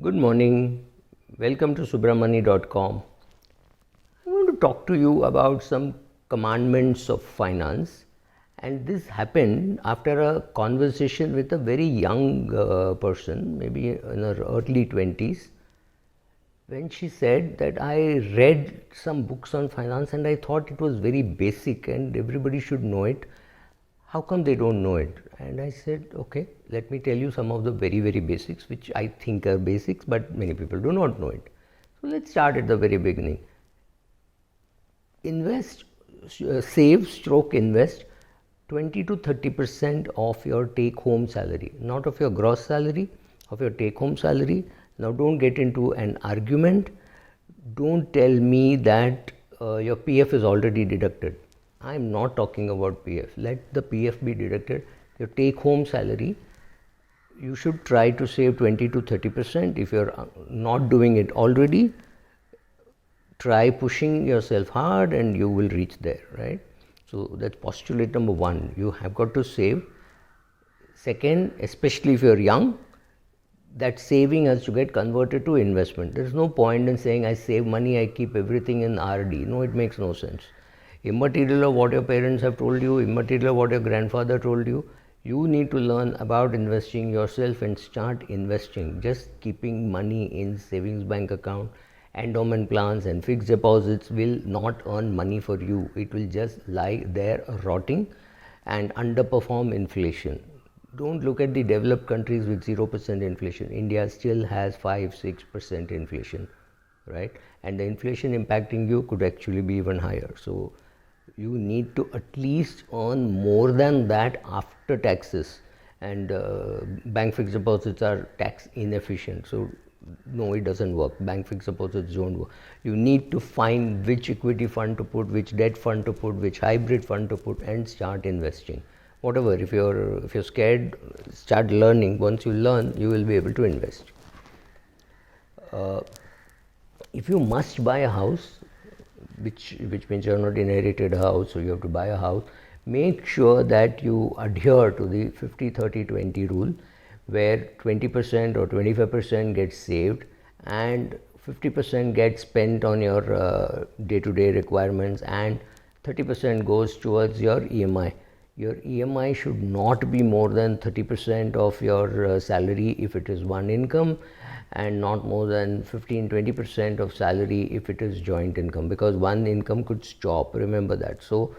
Good morning. Welcome to subramani.com. I want to talk to you about some commandments of finance. And this happened after a conversation with a very young person, maybe in her early 20s, when she said that I read some books on finance and I thought it was very basic and everybody should know it. How come they don't know it? And I said, okay, let me tell you some of the very, very basics, which I think are basics, but many people do not know it. So let's start at the very beginning. Save stroke invest 20 to 30% of your take home salary, not of your gross salary, of your take home salary. Now don't get into an argument. Don't tell me that your PF is already deducted. I am not talking about PF. Let the PF be deducted. Your take home salary, you should try to save 20 to 30%. If you are not doing it already, try pushing yourself hard and you will reach there, right? So that's postulate number one. You have got to save. Second, especially if you are young, that saving has to get converted to investment. There is no point in saying I save money, I keep everything in RD. No, it makes no sense. Immaterial of what your parents have told you, immaterial of what your grandfather told you, you need to learn about investing yourself and start investing. Just keeping money in savings bank account, endowment plans and fixed deposits will not earn money for you. It will just lie there rotting and underperform inflation. Don't look at the developed countries with 0% inflation. India still has 5-6% inflation, right? And the inflation impacting you could actually be even higher. So you need to at least earn more than that after taxes, and bank fixed deposits are tax inefficient. So no, it doesn't work. Bank fixed deposits don't work. You need to find which equity fund to put, which debt fund to put, which hybrid fund to put, and start investing. Whatever, if you're scared, start learning. Once you learn, you will be able to invest. If you must buy a house, which means you have not inherited a house, so you have to buy a house, make sure that you adhere to the 50-30-20 rule, where 20% or 25% gets saved and 50% gets spent on your day-to-day requirements and 30% goes towards your EMI. Your EMI should not be more than 30% of your salary if it is one income, and not more than 15-20% of salary if it is joint income, because one income could stop. Remember that. So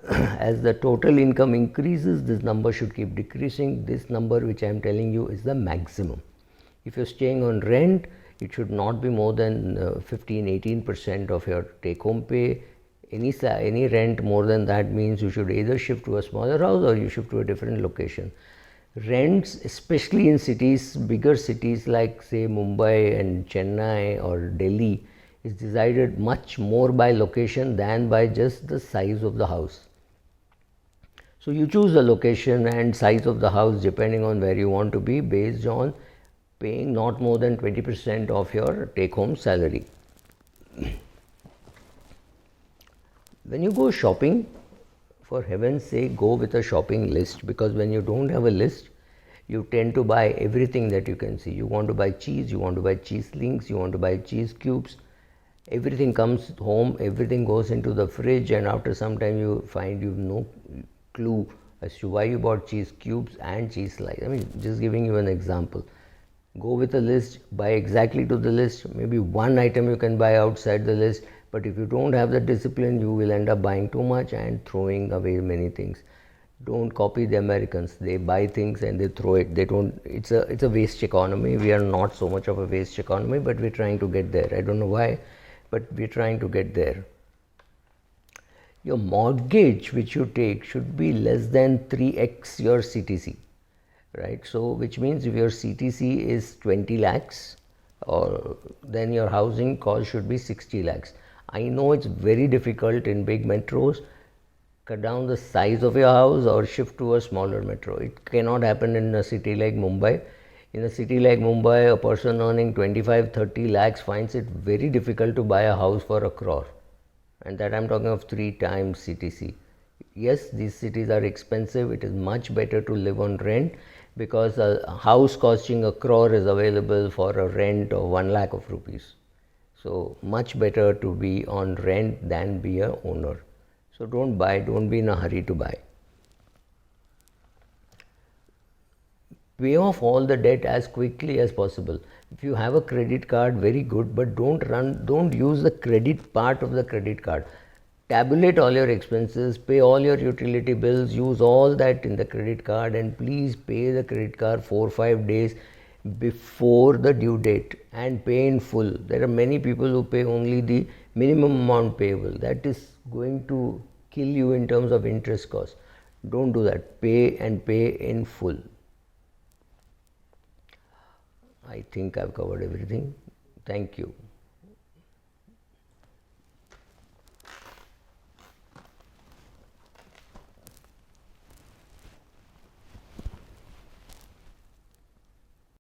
as the total income increases, this number should keep decreasing. This number which I am telling you is the maximum. If you're staying on rent, it should not be more than 15-18% of your take home pay. Any rent more than that means you should either shift to a smaller house or you shift to a different location. Rents, especially in cities, bigger cities like say Mumbai and Chennai or Delhi, is decided much more by location than by just the size of the house. So you choose the location and size of the house depending on where you want to be, based on paying not more than 20% of your take home salary. When you go shopping, for heaven's sake, go with a shopping list, because when you don't have a list, you tend to buy everything that you can see. You want to buy cheese, you want to buy cheese links, you want to buy cheese cubes. Everything comes home, everything goes into the fridge, and after some time you find you have no clue as to why you bought cheese cubes and cheese slices. I mean, just giving you an example. Go with a list, buy exactly to the list. Maybe one item you can buy outside the list, but if you don't have the discipline, you will end up buying too much and throwing away many things. Don't copy the Americans. They buy things and they throw it. They don't. It's a waste economy. We are not so much of a waste economy, but we're trying to get there. I don't know why, but we're trying to get there. Your mortgage which you take should be less than 3x your CTC, right? So which means if your CTC is 20 lakhs, or then your housing cost should be 60 lakhs. I know it's very difficult in big metros. Cut down the size of your house or shift to a smaller metro. It cannot happen in a city like Mumbai. In a city like Mumbai, a person earning 25-30 lakhs finds it very difficult to buy a house for 1 crore. And that I'm talking of 3 times CTC. Yes, these cities are expensive. It is much better to live on rent. because a house costing a crore is available for a rent of 1 lakh of rupees. So much better to be on rent than be a owner. So don't buy, don't be in a hurry to buy. Pay off all the debt as quickly as possible. If you have a credit card, very good, but don't use the credit part of the credit card. Tabulate all your expenses, pay all your utility bills, use all that in the credit card, and please pay the credit card 4 or 5 days before the due date and pay in full. There are many people who pay only the minimum amount payable. That is going to kill you in terms of interest cost. Don't do that. Pay and pay in full. I think I've covered everything. Thank you.